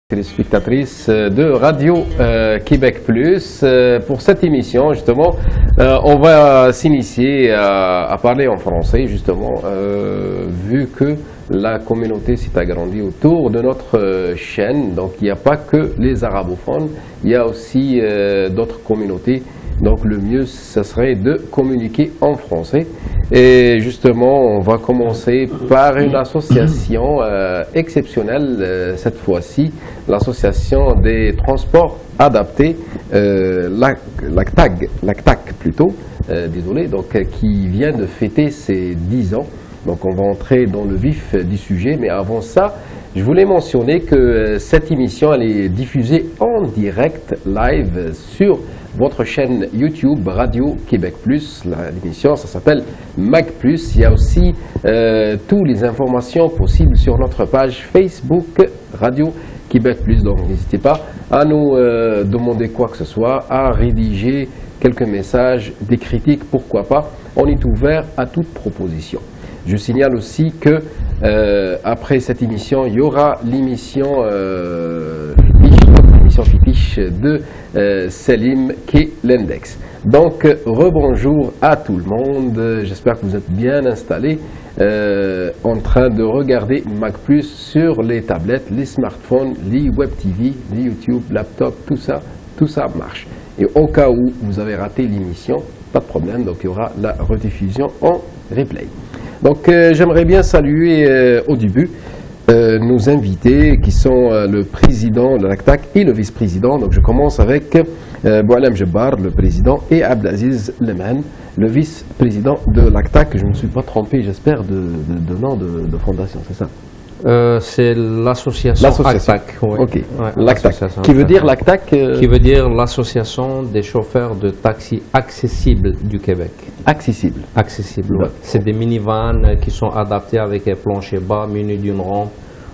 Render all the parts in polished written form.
Téléspectatrices de Radio Québec Plus. Pour cette émission, justement, on va s'initier à parler en français, justement, vu que la communauté s'est agrandie autour de notre chaîne. Donc, il n'y a pas que les arabophones, il y a aussi d'autres communautés. Donc, le mieux, ce serait de communiquer en français. Et justement, on va commencer par une association exceptionnelle, cette fois-ci, l'association des transports adaptés, l'ACTAC plutôt, désolé, donc qui vient de fêter ses 10 ans. Donc on va entrer dans le vif du sujet, mais avant ça, je voulais mentionner que cette émission elle est diffusée en direct, live, sur votre chaîne YouTube Radio Québec Plus. L'émission, ça s'appelle Mag Plus. Il y a aussi toutes les informations possibles sur notre page Facebook Radio Québec Plus. Donc n'hésitez pas à nous demander quoi que ce soit, à rédiger quelques messages, des critiques, pourquoi pas. On est ouvert à toute proposition. Je signale aussi que après cette émission, il y aura l'émission Fipiche de Selim qui est l'index. Donc, rebonjour à tout le monde. J'espère que vous êtes bien installés en train de regarder Mag Plus sur les tablettes, les smartphones, les web TV, les YouTube, laptop, tout ça marche. Et au cas où vous avez raté l'émission, pas de problème, donc il y aura la rediffusion en replay. Donc j'aimerais bien saluer au début nos invités qui sont le président de l'ACTAC et le vice-président. Donc je commence avec Boualem Jebbar, le président, et Abdelaziz Leman, le vice-président de l'ACTAC. Je ne me suis pas trompé, j'espère, de nom de fondation, c'est ça? C'est l'association ACTAC. Ouais. Ok, ouais, l'ACTAC. Qui veut dire l'ACTAC Qui veut dire l'association des chauffeurs de taxi accessibles du Québec. Accessible. Accessible, ouais. C'est des minivans qui sont adaptés avec un plancher bas, munis d'une rampe,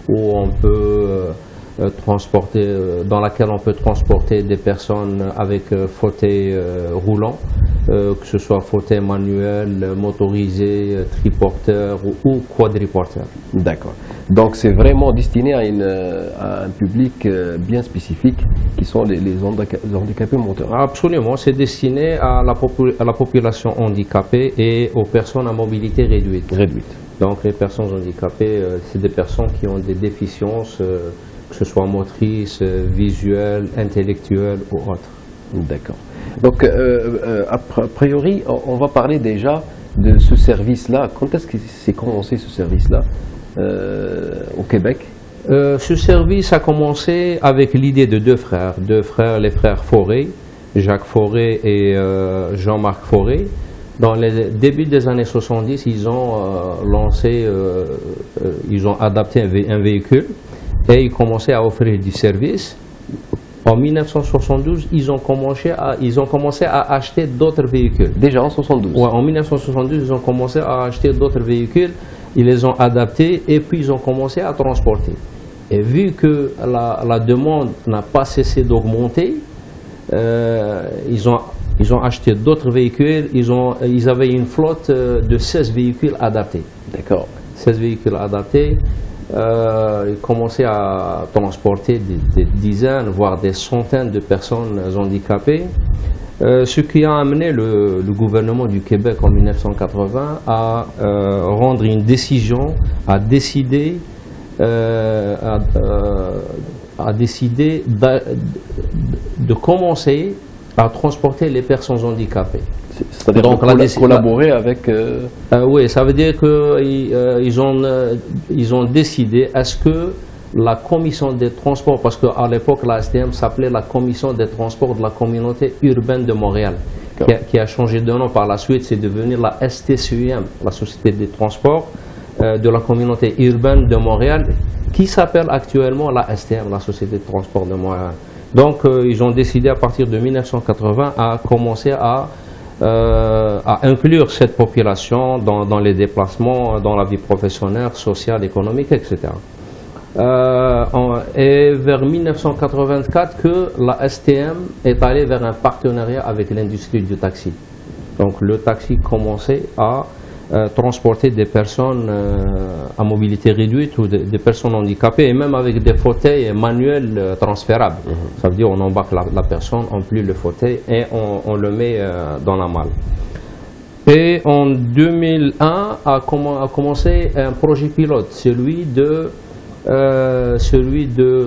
où on peut transporter, dans laquelle on peut transporter des personnes avec fauteuil roulant, que ce soit fauteuil manuel, motorisé, triporteur ou quadriporteur. D'accord. Donc c'est vraiment destiné à un public bien spécifique qui sont les handicapés moteurs. Absolument, c'est destiné à la population handicapée et aux personnes à mobilité réduite. Donc les personnes handicapées, c'est des personnes qui ont des déficiences, que ce soit motrices, visuelles, intellectuelles ou autres. D'accord. Donc a priori, on va parler déjà de ce service-là. Quand est-ce que s'est commencé ce service-là au Québec? Ce service a commencé avec l'idée de deux frères, les frères Forêt, Jacques Forêt et Jean-Marc Forêt. Dans les débuts des années 70, ils ont ils ont adapté un véhicule et ils commençaient à offrir du service. En 1972, ils ont commencé à acheter d'autres véhicules. Déjà en 72? Oui, en 1972, ils ont commencé à acheter d'autres véhicules. Ils les ont adaptés et puis ils ont commencé à transporter. Et vu que la demande n'a pas cessé d'augmenter, ils ont acheté d'autres véhicules. Ils avaient une flotte de 16 véhicules adaptés. D'accord. 16 véhicules adaptés. Ils commençaient à transporter des dizaines, voire des centaines de personnes handicapées. Ce qui a amené le gouvernement du Québec en 1980 à rendre une décision, à décider de commencer à transporter les personnes handicapées. C'est-à-dire collaborer avec... Oui, ça veut dire qu'ils ont décidé, est-ce que la commission des transports, parce qu'à l'époque la STM s'appelait la commission des transports de la communauté urbaine de Montréal, qui a changé de nom par la suite, c'est devenu la STCUM, la société des transports de la communauté urbaine de Montréal, qui s'appelle actuellement la STM, la société de transport de Montréal. Donc ils ont décidé à partir de 1980 à commencer à inclure cette population dans les déplacements, dans la vie professionnelle, sociale, économique, etc. Et vers 1984 que la STM est allée vers un partenariat avec l'industrie du taxi. Donc le taxi commençait à transporter des personnes à mobilité réduite ou des personnes handicapées, et même avec des fauteuils manuels transférables. Ça veut dire on embarque la personne, on plie le fauteuil et on le met dans la malle. Et en 2001 a commencé un projet pilote, celui de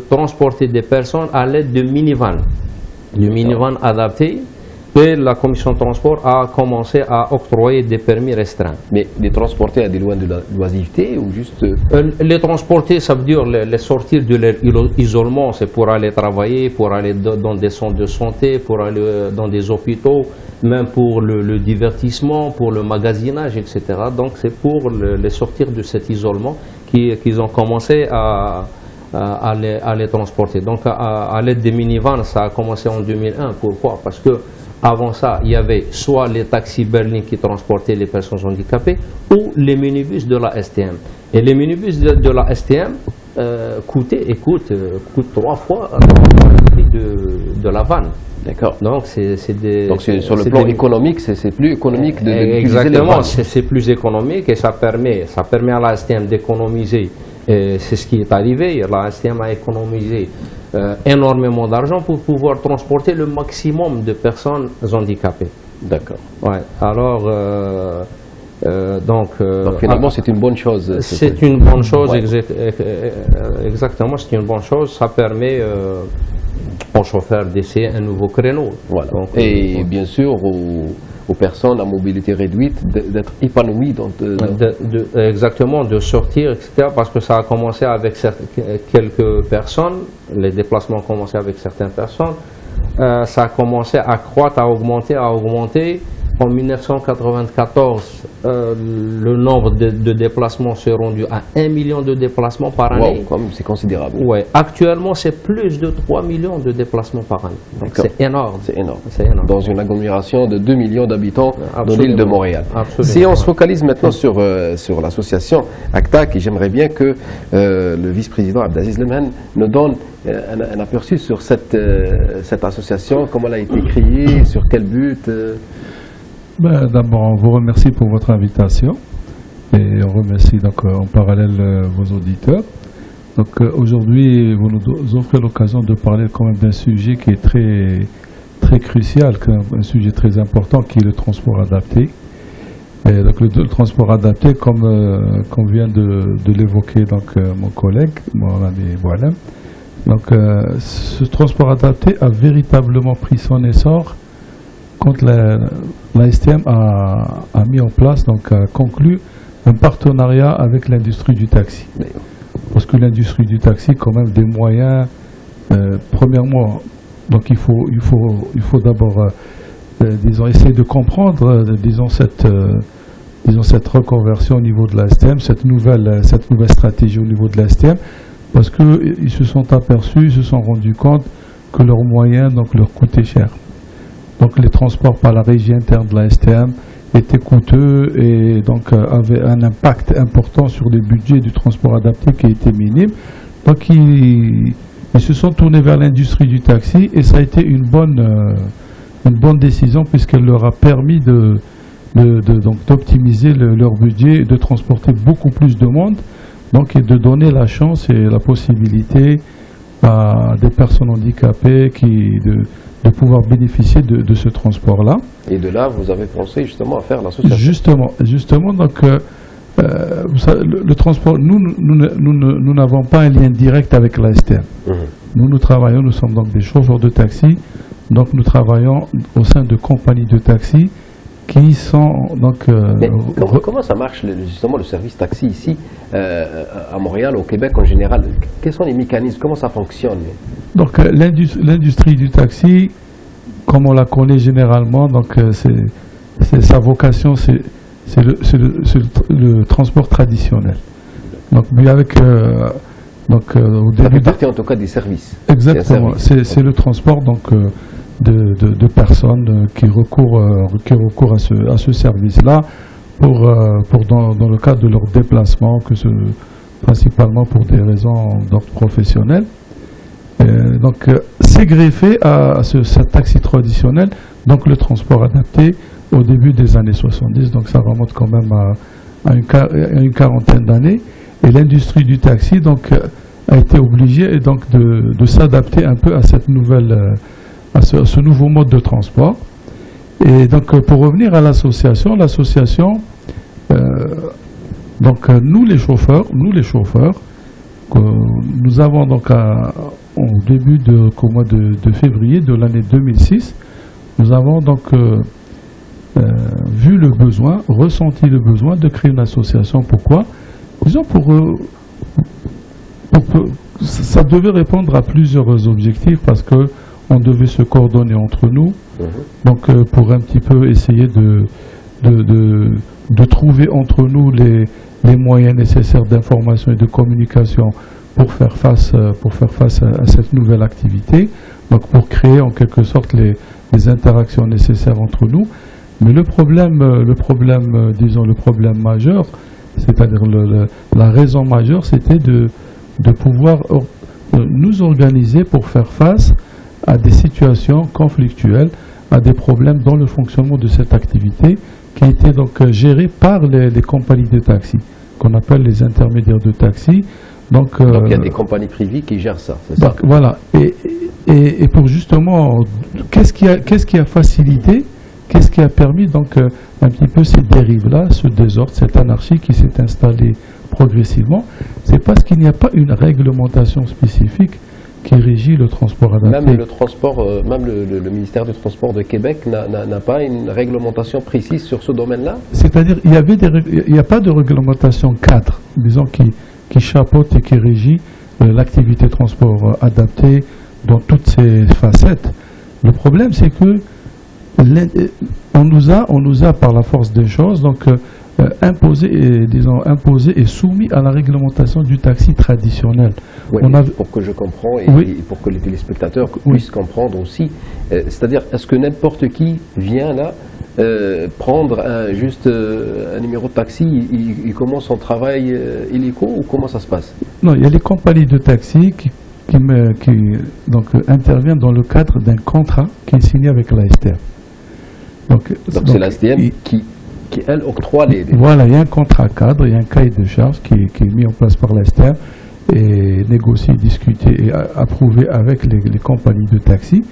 transporter des personnes à l'aide de minivans, adaptés. Et la commission de transport a commencé à octroyer des permis restreints. Mais les transporter à des lois de l'oisiveté ou juste... Les transporter, ça veut dire les sortir de leur isolement, c'est pour aller travailler, pour aller dans des centres de santé, pour aller dans des hôpitaux, même pour le divertissement, pour le magasinage, etc. Donc c'est pour les sortir de cet isolement qu'ils ont commencé à les transporter. Donc à l'aide des minivans, ça a commencé en 2001. Pourquoi? Parce que avant ça, il y avait soit les taxis berlines qui transportaient les personnes handicapées ou les minibus de la STM. Et les minibus de la STM coûtent 3 fois le prix de la vanne. D'accord. Donc c'est sur le plan économique, c'est plus économique de exactement, c'est plus économique et ça permet à la STM d'économiser. C'est ce qui est arrivé. La STM a économisé énormément d'argent pour pouvoir transporter le maximum de personnes handicapées. D'accord. Ouais. Alors, donc finalement, c'est une bonne chose. C'est une bonne chose, ouais. Exactement, c'est une bonne chose. Ça permet aux chauffeurs d'essayer un nouveau créneau. Voilà. Donc, et bien sûr, aux personnes à mobilité réduite d'être épanouies. Exactement, de sortir, etc. Parce que ça a commencé avec quelques personnes, les déplacements ont commencé avec certaines personnes, ça a commencé à croître, à augmenter. En 1994, le nombre de déplacements s'est rendu à 1 million de déplacements par année. Wow, c'est considérable. Ouais. Actuellement, c'est plus de 3 millions de déplacements par année. Donc c'est énorme. C'est énorme. Dans une agglomération de 2 millions d'habitants de l'île de Montréal. Absolument. Si on se focalise maintenant sur l'association ACTAC, j'aimerais bien que le vice-président Abdelaziz Lemhan nous donne un aperçu sur cette association, comment elle a été créée, sur quel but. D'abord, on vous remercie pour votre invitation et on remercie donc en parallèle vos auditeurs. Donc aujourd'hui, vous nous offrez l'occasion de parler quand même d'un sujet qui est très crucial, un sujet très important qui est le transport adapté. Et donc le transport adapté, comme vient de l'évoquer donc mon collègue, mon ami Boualem. Donc ce transport adapté a véritablement pris son essor quand la STM a mis en place, donc a conclu un partenariat avec l'industrie du taxi. Parce que l'industrie du taxi, quand même, des moyens, premièrement, donc il faut d'abord, disons, essayer de comprendre, disons, cette reconversion au niveau de la STM, cette nouvelle stratégie au niveau de la STM, parce qu'ils se sont aperçus, ils se sont rendus compte que leurs moyens, donc, leur coûtaient cher. Donc les transports par la régie interne de la STM étaient coûteux et donc avaient un impact important sur les budgets du transport adapté qui étaient minimes. Donc ils se sont tournés vers l'industrie du taxi et ça a été une bonne décision puisqu'elle leur a permis d'optimiser leur budget et de transporter beaucoup plus de monde, donc et de donner la chance et la possibilité à des personnes handicapées de pouvoir bénéficier de ce transport-là. Et de là, vous avez pensé justement à faire l'association. Justement, donc le transport, nous n'avons pas un lien direct avec la STM. Nous sommes donc des chauffeurs de taxi, donc nous travaillons au sein de compagnies de taxi qui sont donc... comment ça marche justement le service taxi ici, à Montréal, au Québec en général? Quels sont les mécanismes? Comment ça fonctionne? Donc l'industrie du taxi, comme on la connaît généralement, donc sa vocation, c'est le transport traditionnel. Donc mais avec au début... Ça fait partie en tout cas des services. Exactement, c'est le transport donc de personnes qui recourent à ce service-là dans le cadre de leur déplacement, principalement pour des raisons d'ordre professionnel. Donc c'est greffé à ce taxi traditionnel, donc le transport adapté, au début des années 70, donc ça remonte quand même à une quarantaine d'années. Et l'industrie du taxi donc, a été obligée donc, de s'adapter un peu à cette nouvelle, à ce nouveau mode de transport. Et donc pour revenir à l'association, donc nous les chauffeurs, nous avons donc au début au mois de février de l'année 2006, nous avons donc vu le besoin, ressenti le besoin de créer une association. Pourquoi? Disons ça devait répondre à plusieurs objectifs parce que on devait se coordonner entre nous, donc pour un petit peu essayer de trouver entre nous les moyens nécessaires d'information et de communication pour faire face à cette nouvelle activité, donc pour créer en quelque sorte les interactions nécessaires entre nous. Mais le problème majeur, c'est-à-dire la raison majeure, c'était de pouvoir nous organiser pour faire face à des situations conflictuelles, à des problèmes dans le fonctionnement de cette activité qui était donc gérée par les compagnies de taxi, qu'on appelle les intermédiaires de taxi. Donc il y a des compagnies privées qui gèrent ça, c'est ça? Voilà. Et pour justement, qu'est-ce qui a facilité, qu'est-ce qui a permis donc un petit peu ces dérives-là, ce désordre, cette anarchie qui s'est installée progressivement? C'est parce qu'il n'y a pas une réglementation spécifique qui régit le transport adapté. Même le transport, même le ministère du Transport de Québec n'a pas une réglementation précise sur ce domaine-là? C'est-à-dire il n'y a pas de réglementation cadre, disons, qui chapeaute et qui régit l'activité transport adapté dans toutes ses facettes. Le problème, c'est que on nous a par la force des choses donc imposé et soumis à la réglementation du taxi traditionnel. Oui, pour que je comprends et pour que les téléspectateurs puissent comprendre aussi, c'est-à-dire est-ce que n'importe qui vient là prendre juste un numéro de taxi, il commence son travail illico ou comment ça se passe? Non, il y a les compagnies de taxi qui donc, interviennent dans le cadre d'un contrat qui est signé avec la STM. Donc c'est la STM qui elle octroie les... Voilà, il y a un contrat cadre, il y a un cahier de charges qui est mis en place par la STM et négocié, discuté et approuvé avec les compagnies de taxi.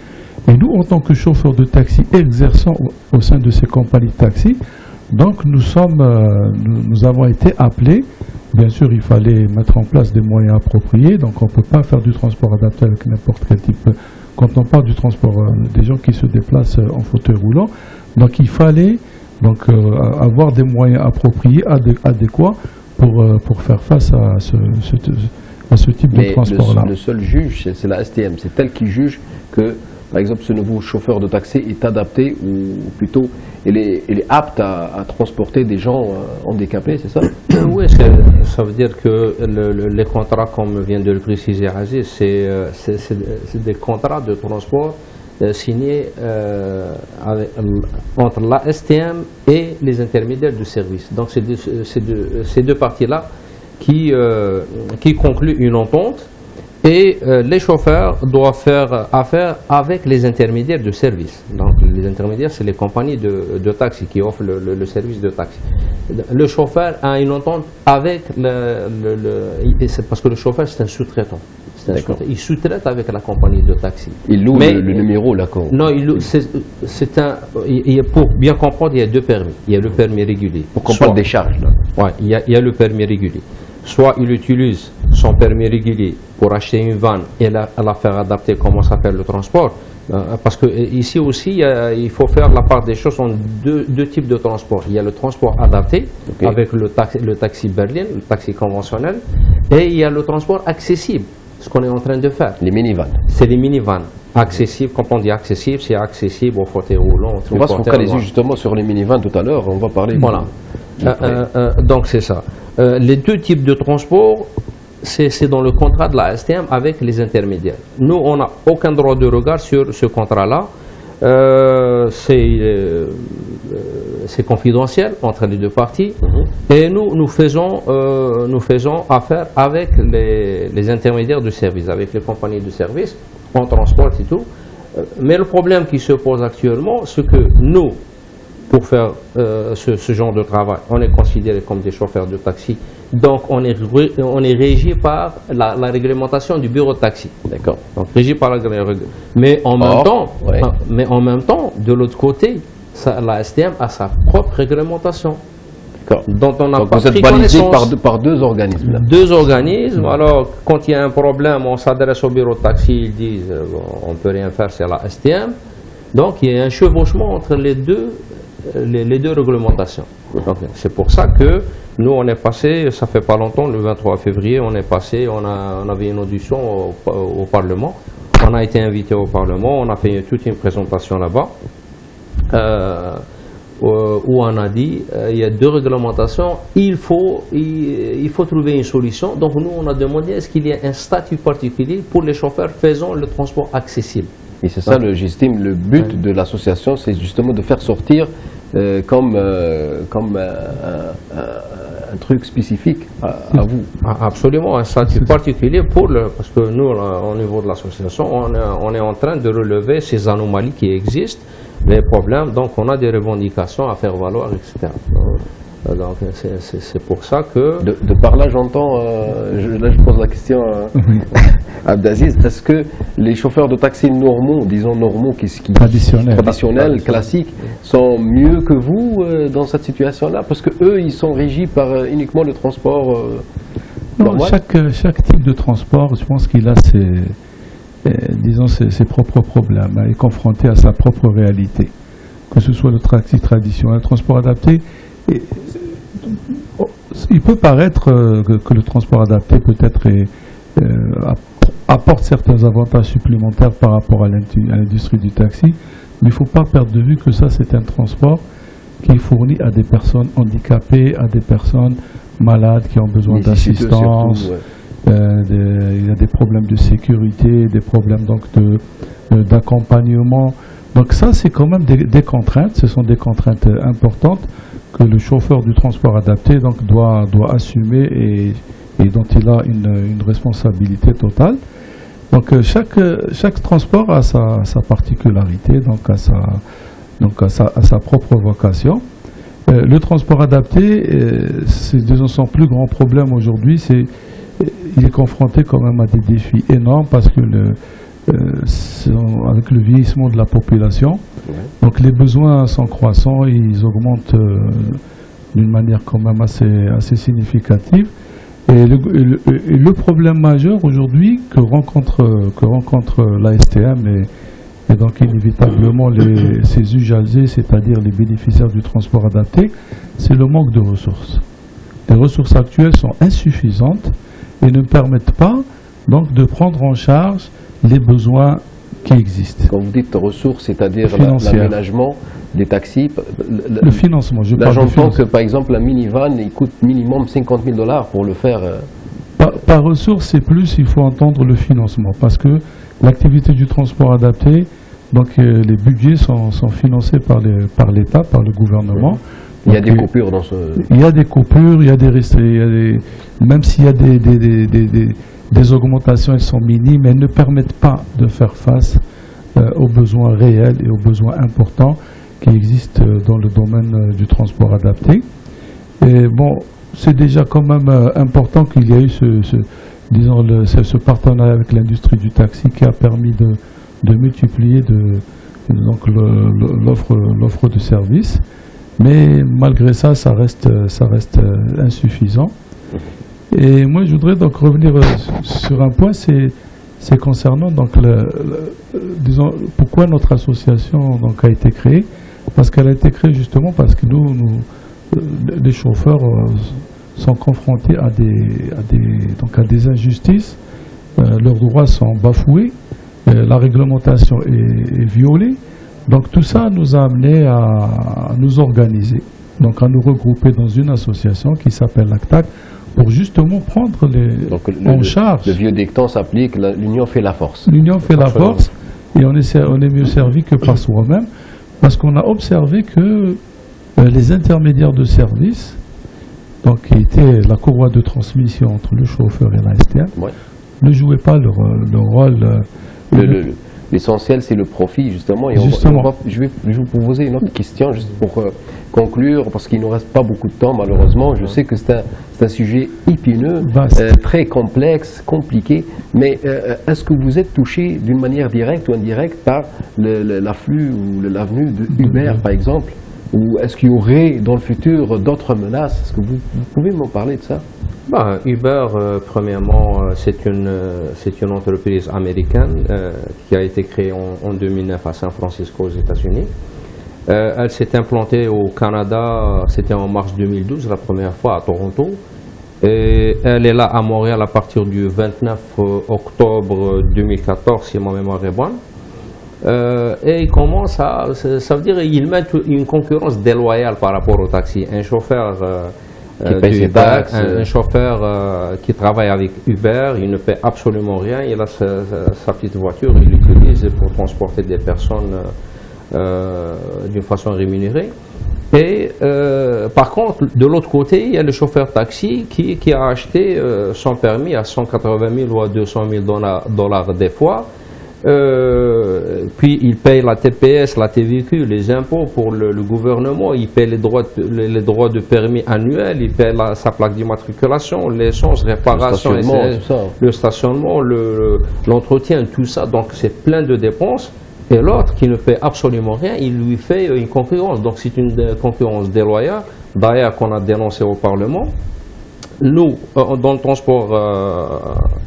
Et nous, en tant que chauffeurs de taxi exerçant au sein de ces compagnies de taxi, donc nous avons été appelés. Bien sûr, il fallait mettre en place des moyens appropriés, donc on ne peut pas faire du transport adapté avec n'importe quel type. Quand on parle du transport des gens qui se déplacent en fauteuil roulant, donc il fallait avoir des moyens appropriés, adéquats pour faire face à ce type de transport-là. Le seul juge, c'est la STM, c'est elle qui juge que, par exemple, ce nouveau chauffeur de taxi est adapté ou plutôt il est apte à transporter des gens handicapés, c'est ça? Oui, ça veut dire que les contrats, comme vient de le préciser Aziz, c'est des contrats de transport signés entre la STM et les intermédiaires du service. Donc c'est ces deux parties-là qui concluent une entente. Et les chauffeurs doivent faire affaire avec les intermédiaires de service. Donc les intermédiaires, c'est les compagnies de taxi qui offrent le service de taxi. Le chauffeur a une entente avec c'est parce que le chauffeur, c'est un sous-traitant. Il sous-traite avec la compagnie de taxi. Il loue le numéro, là. Non, pour bien comprendre, il y a deux permis. Il y a le permis régulier. Pour qu'on parle des charges, là. Oui, il y a le permis régulier. Soit il utilise son permis régulier pour acheter une vanne et la faire adapter, comment s'appelle le transport. Parce que ici aussi, il faut faire la part des choses en deux types de transport. Il y a le transport adapté, avec le taxi berlin, le taxi conventionnel, et il y a le transport accessible, ce qu'on est en train de faire. Les minivans. C'est les minivans. Accessible, quand on dit accessible, c'est accessible au fauteuil roulant. On va se focaliser justement sur les minivans tout à l'heure, on va parler. Voilà. Donc c'est ça. Les deux types de transport, c'est dans le contrat de la STM avec les intermédiaires. Nous, on n'a aucun droit de regard sur ce contrat-là. C'est confidentiel entre les deux parties. Et nous faisons affaire avec les intermédiaires du service, avec les compagnies de service. On transporte et tout. Mais le problème qui se pose actuellement, c'est que nous, pour faire ce genre de travail. On est considéré comme des chauffeurs de taxi. Donc, on est régi par la réglementation du bureau de taxi. D'accord. Donc, régi par mais en même temps, de l'autre côté, la STM a sa propre réglementation. Dont on a donc pas vous êtes pris validé connaissance. par deux organismes. Là. Deux organismes. Alors, quand il y a un problème, on s'adresse au bureau de taxi, ils disent on ne peut rien faire, c'est la STM. Donc, il y a un chevauchement entre les deux réglementations. C'est pour ça que nous, on est passé, ça fait pas longtemps, le 23 février, on est passé, on avait une audition au Parlement. On a été invité au Parlement, on a fait toute une présentation là-bas. Où on a dit il y a deux réglementations, il faut trouver une solution. Donc nous, on a demandé est-ce qu'il y a un statut particulier pour les chauffeurs faisant le transport accessible. Et c'est ça, j'estime, le but de l'association, c'est justement de faire sortir comme un truc spécifique à vous. Absolument, un statut particulier parce que nous, au niveau de l'association, on est en train de relever ces anomalies qui existent, les problèmes, donc on a des revendications à faire valoir, etc. Donc c'est pour ça que... De par là, j'entends, là je pose la question à Abdelaziz, est-ce que les chauffeurs de taxi normaux, disons normaux, traditionnels, classiques, sont mieux que vous dans cette situation-là? Parce qu'eux, ils sont régis par uniquement le transport normal. Chaque type de transport, je pense qu'il a ses propres problèmes, est confronté à sa propre réalité. Que ce soit le taxi traditionnel, le transport adapté, il peut paraître que le transport adapté peut-être apporte certains avantages supplémentaires par rapport à l'industrie du taxi, mais il ne faut pas perdre de vue que ça c'est un transport qui est fourni à des personnes handicapées, à des personnes malades qui ont besoin d'assistance. Il y a des problèmes de sécurité, des problèmes donc d'accompagnement. Donc ça, c'est quand même des contraintes, ce sont des contraintes importantes que le chauffeur du transport adapté donc, doit assumer et dont il a une responsabilité totale. Donc chaque transport a sa particularité, donc a sa propre vocation. Le transport adapté, son plus grand problème aujourd'hui, il est confronté quand même à des défis énormes parce que avec le vieillissement de la population, donc les besoins sont croissants, ils augmentent d'une manière quand même assez significative. Et le problème majeur aujourd'hui que rencontre la STM et donc inévitablement ses usagers, c'est-à-dire les bénéficiaires du transport adapté, c'est le manque de ressources. Les ressources actuelles sont insuffisantes et ne permettent pas donc de prendre en charge les besoins qui existent. Quand vous dites ressources, c'est-à-dire l'aménagement des taxis, le financement. Là, j'entends que par exemple la minivan, il coûte minimum 50 000 $ pour le faire. Par ressources, c'est plus, il faut entendre le financement, parce que l'activité du transport adapté, donc les budgets sont financés par l'État, par le gouvernement. Il y a des coupures dans ce... Il y a des coupures, même s'il y a des augmentations, elles sont minimes, elles ne permettent pas de faire face aux besoins réels et aux besoins importants qui existent dans le domaine du transport adapté. Et bon, c'est déjà quand même important qu'il y ait eu ce partenariat avec l'industrie du taxi qui a permis de multiplier l'offre de services. Mais malgré ça, ça reste insuffisant. Et moi, je voudrais donc revenir sur un point, c'est concernant donc disons pourquoi notre association donc a été créée. Parce qu'elle a été créée justement parce que les chauffeurs sont confrontés à des injustices, leurs droits sont bafoués, la réglementation est violée. Donc tout ça nous a amené à nous organiser, donc à nous regrouper dans une association qui s'appelle l'ACTAC pour justement prendre en charge. Le vieux dicton s'applique, l'union fait la force. L'union fait la force et on est mieux servi que par soi-même parce qu'on a observé que les intermédiaires de service, donc qui étaient la courroie de transmission entre le chauffeur et la STM, ne jouaient pas leur rôle. L'essentiel, c'est le profit, justement. Et Justement. je vais vous poser une autre question, juste pour conclure, parce qu'il ne nous reste pas beaucoup de temps, malheureusement. Je sais que c'est un sujet épineux, très complexe, compliqué, mais est-ce que vous êtes touché d'une manière directe ou indirecte par l'afflux ou l'avenue de Uber, par exemple? Ou est-ce qu'il y aurait dans le futur d'autres menaces? Est-ce que vous pouvez m'en parler de ça? Uber, premièrement, c'est une entreprise américaine qui a été créée en 2009 à San Francisco, aux États-Unis. Elle s'est implantée au Canada, c'était en mars 2012, la première fois à Toronto. Et elle est là à Montréal à partir du 29 octobre 2014, si ma mémoire est bonne. Et il commence ça veut dire qu'ils mettent une concurrence déloyale par rapport au taxi. Un chauffeur qui paye ses taxes, un chauffeur qui travaille avec Uber, il ne paie absolument rien. Il a sa petite voiture, il l'utilise pour transporter des personnes d'une façon rémunérée. Et par contre, de l'autre côté, il y a le chauffeur taxi qui a acheté son permis à 180 000 ou à 200 000 dollars des fois. Puis il paye la TPS, la TVQ, les impôts pour le gouvernement, il paye les droits de permis annuels, il paye sa plaque d'immatriculation, l'essence, réparation, le stationnement, l'entretien, tout ça. Donc c'est plein de dépenses. Et l'autre qui ne paie absolument rien, il lui fait une concurrence. Donc c'est une concurrence déloyale, d'ailleurs qu'on a dénoncé au Parlement. Nous, dans le transport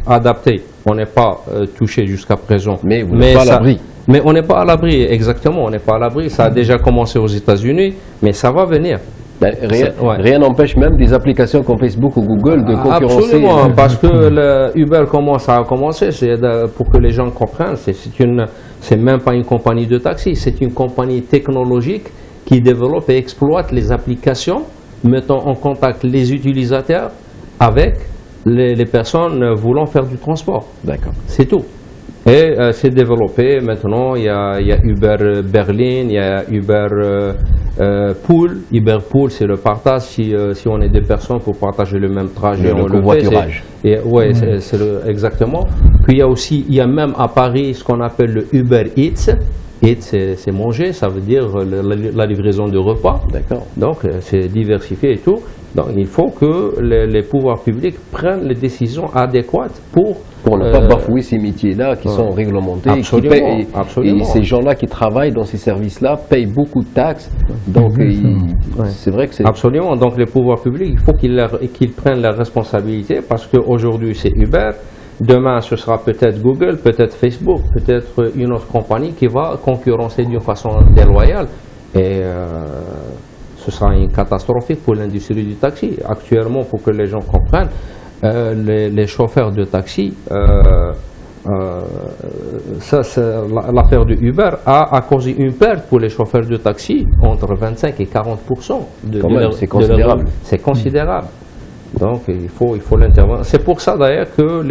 adapté, on n'est pas touché jusqu'à présent. Mais vous n'êtes pas à l'abri. Mais on n'est pas à l'abri, exactement, on n'est pas à l'abri. Ça a déjà commencé aux États-Unis, mais ça va venir. Rien n'empêche même des applications comme Facebook ou Google de concurrencer. Absolument, parce que Uber a commencé, c'est pour que les gens comprennent, c'est même pas une compagnie de taxi, c'est une compagnie technologique qui développe et exploite les applications mettant en contact les utilisateurs avec les personnes voulant faire du transport. D'accord. C'est tout. Et c'est développé maintenant, il y a Uber Berlin, il y a Uber Pool. Uber Pool, c'est le partage, si on est deux personnes pour partager le même trajet. Le covoiturage. Oui, exactement. Puis il y a même à Paris ce qu'on appelle le Uber Eats. Eat, c'est manger, ça veut dire la livraison de repas. D'accord. Donc, c'est diversifié et tout. Donc, il faut que les pouvoirs publics prennent les décisions adéquates pour ne pas bafouer ces métiers-là qui sont réglementés. Absolument, absolument. Et ces gens-là qui travaillent dans ces services-là payent beaucoup de taxes. Donc, c'est vrai que c'est... Absolument. Donc, les pouvoirs publics, il faut qu'ils prennent leurs responsabilités parce qu'aujourd'hui, c'est Uber. Demain, ce sera peut-être Google, peut-être Facebook, peut-être une autre compagnie qui va concurrencer d'une façon déloyale. Et ce sera une catastrophique pour l'industrie du taxi. Actuellement, pour que les gens comprennent, les chauffeurs de taxi, l'affaire de Uber a causé une perte pour les chauffeurs de taxi entre 25 et 40%. C'est considérable. C'est considérable. Donc il faut l'intervenir. C'est pour ça d'ailleurs que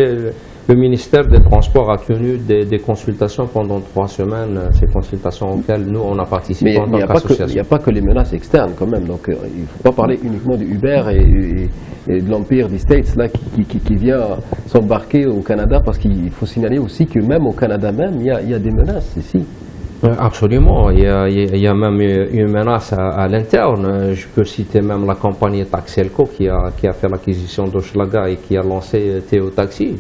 le ministère des Transports a tenu des consultations pendant 3 semaines, ces consultations auxquelles nous on a participé en tant qu'association. Il n'y a pas que les menaces externes quand même, donc il ne faut pas parler uniquement de Uber et de l'empire des States là, qui vient s'embarquer au Canada, parce qu'il faut signaler aussi que même au Canada même, il y a des menaces ici. Absolument, il y a même une menace à l'interne. Je peux citer même la compagnie Taxelco qui a fait l'acquisition d'Hochelaga et qui a lancé Théo Taxi.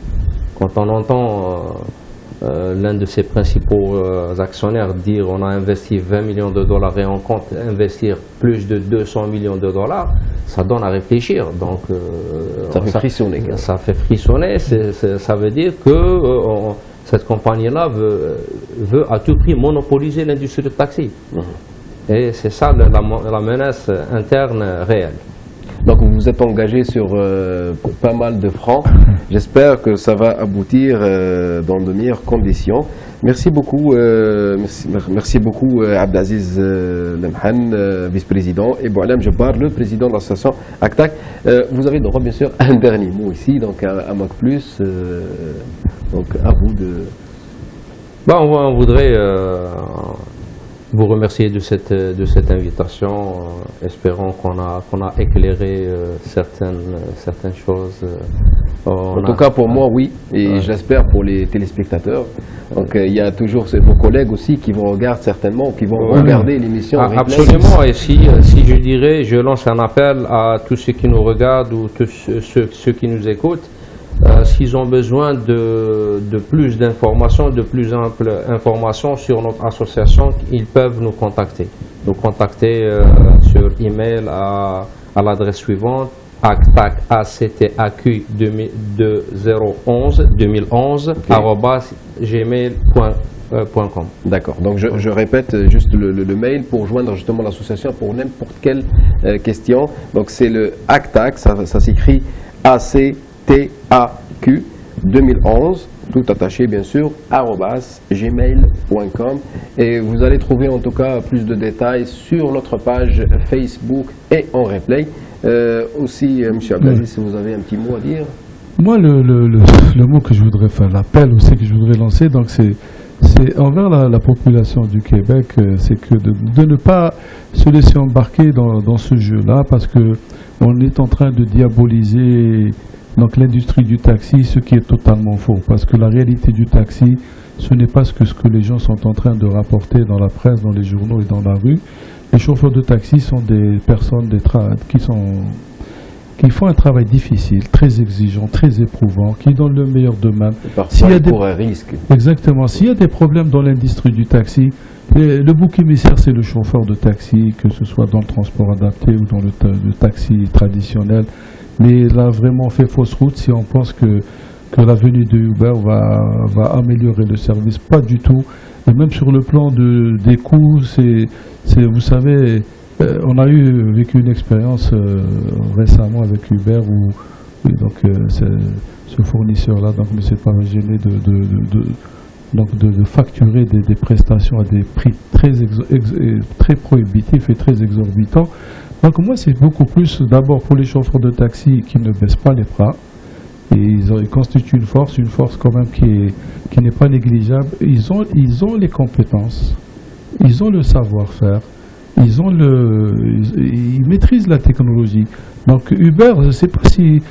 Quand on entend l'un de ses principaux actionnaires dire on a investi 20 millions de dollars et on compte investir plus de 200 millions de dollars, ça donne à réfléchir. Donc, ça fait frissonner. Ça fait frissonner, ça veut dire que cette compagnie-là veut à tout prix monopoliser l'industrie du taxi. Et c'est ça la menace interne réelle. Donc vous vous êtes engagé sur pas mal de fronts. J'espère que ça va aboutir dans de meilleures conditions. Merci beaucoup, merci beaucoup Abdelaziz Lemhan, vice-président, et Boualem Jabbar, le président de l'association ACTAC. Vous avez le droit bien sûr à un dernier mot ici, donc à Mac+, donc à vous de... On voudrait vous remercier de cette invitation, espérant qu'on a éclairé certaines choses. En tout cas, pour moi, oui, et j'espère pour les téléspectateurs. Donc, il y a toujours vos collègues aussi qui vont regarder certainement, qui vont regarder l'émission. Absolument, et si je dirais, je lance un appel à tous ceux qui nous regardent ou tous ceux qui nous écoutent, s'ils ont besoin de plus d'informations, de plus amples informations sur notre association, ils peuvent nous contacter. Nous contacter sur email à l'adresse suivante, actac2011 @gmail.com. D'accord, donc je répète juste le mail pour joindre justement l'association pour n'importe quelle question. Donc c'est le actac, ça s'écrit ACTAQ 2011, tout attaché bien sûr, @gmail.com, et vous allez trouver en tout cas plus de détails sur notre page Facebook et en replay. Aussi, M. Abdelaziz, si vous avez un petit mot à dire. Moi, le mot que je voudrais faire, l'appel aussi que je voudrais lancer, donc c'est envers la population du Québec, c'est que de ne pas se laisser embarquer dans ce jeu-là, parce que on est en train de diaboliser donc l'industrie du taxi, ce qui est totalement faux, parce que la réalité du taxi, ce n'est pas ce que les gens sont en train de rapporter dans la presse, dans les journaux et dans la rue. Les chauffeurs de taxi sont des personnes qui font un travail difficile, très exigeant, très éprouvant, qui donnent le meilleur d'eux-mêmes. Parfois, il court un risque. Exactement. S'il y a des problèmes dans l'industrie du taxi, le bouc émissaire, c'est le chauffeur de taxi, que ce soit dans le transport adapté ou dans le taxi traditionnel. Mais il a vraiment fait fausse route si on pense que la venue de Uber va améliorer le service. Pas du tout. Et même sur le plan des coûts, vous savez, on a vécu une expérience récemment avec Uber où ce fournisseur-là ne s'est pas gêné de facturer des prestations à des prix très prohibitifs et très exorbitants. Donc moi, c'est beaucoup plus d'abord pour les chauffeurs de taxi qui ne baissent pas les bras. Et ils constituent une force quand même qui n'est pas négligeable. Ils ont les compétences, ils ont le savoir-faire, ils maîtrisent la technologie. Donc Uber, je ne sais pas il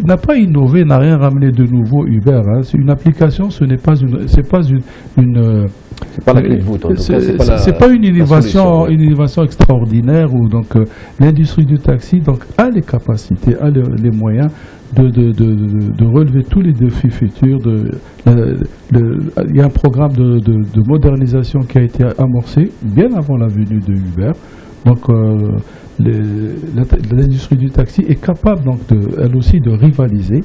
n'a pas innové, n'a rien ramené de nouveau Uber. Hein. C'est une application, ce n'est pas une C'est pas la clé de voûte, en tout cas. C'est pas une innovation extraordinaire où l'industrie du taxi a les capacités, a les moyens de relever tous les défis futurs. Il y a un programme de modernisation qui a été amorcé bien avant la venue de Uber. Donc l'industrie du taxi est capable elle aussi de rivaliser.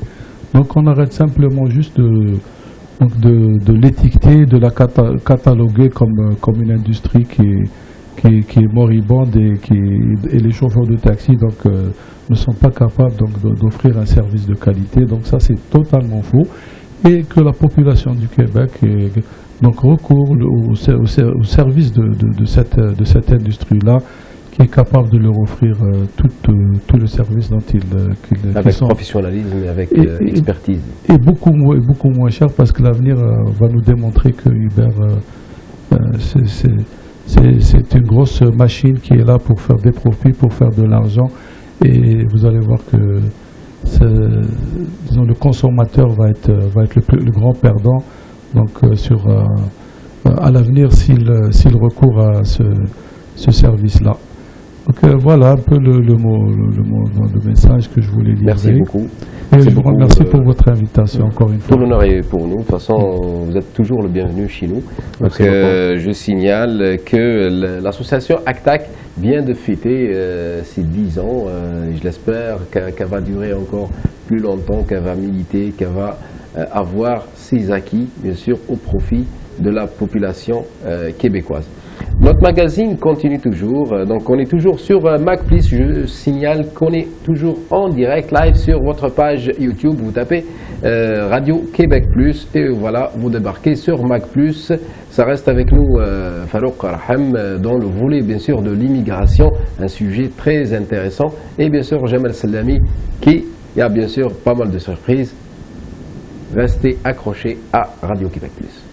Donc on arrête simplement juste de l'étiqueter, de la cataloguer comme une industrie qui est moribonde et les chauffeurs de taxi ne sont pas capables d'offrir un service de qualité. Donc ça c'est totalement faux, et que la population du Québec recourt au service de cette industrie-là, qui est capable de leur offrir tout le service dont ils avec professionnalisme et avec expertise. Et beaucoup moins cher, parce que l'avenir va nous démontrer que Uber, c'est une grosse machine qui est là pour faire des profits, pour faire de l'argent. Et vous allez voir que le consommateur va être le grand perdant à l'avenir s'il recourt à ce service-là. Donc voilà un peu le message que je voulais livrer. Merci beaucoup. Et je vous remercie pour votre invitation encore une fois. Tout l'honneur est pour nous. De toute façon, vous êtes toujours le bienvenu chez nous. Donc, je signale que l'association ACTAC vient de fêter ses 10 ans. Je l'espère qu'elle va durer encore plus longtemps, qu'elle va militer, qu'elle va avoir ses acquis, bien sûr, au profit de la population québécoise. Notre magazine continue toujours, donc on est toujours sur MacPlus. Je signale qu'on est toujours en direct, live sur votre page YouTube. Vous tapez Radio Québec Plus et voilà, vous débarquez sur MacPlus. Ça reste avec nous Farouk Raham dans le volet bien sûr de l'immigration, un sujet très intéressant, et bien sûr Jamal Salami qui a bien sûr pas mal de surprises. Restez accrochés à Radio Québec Plus.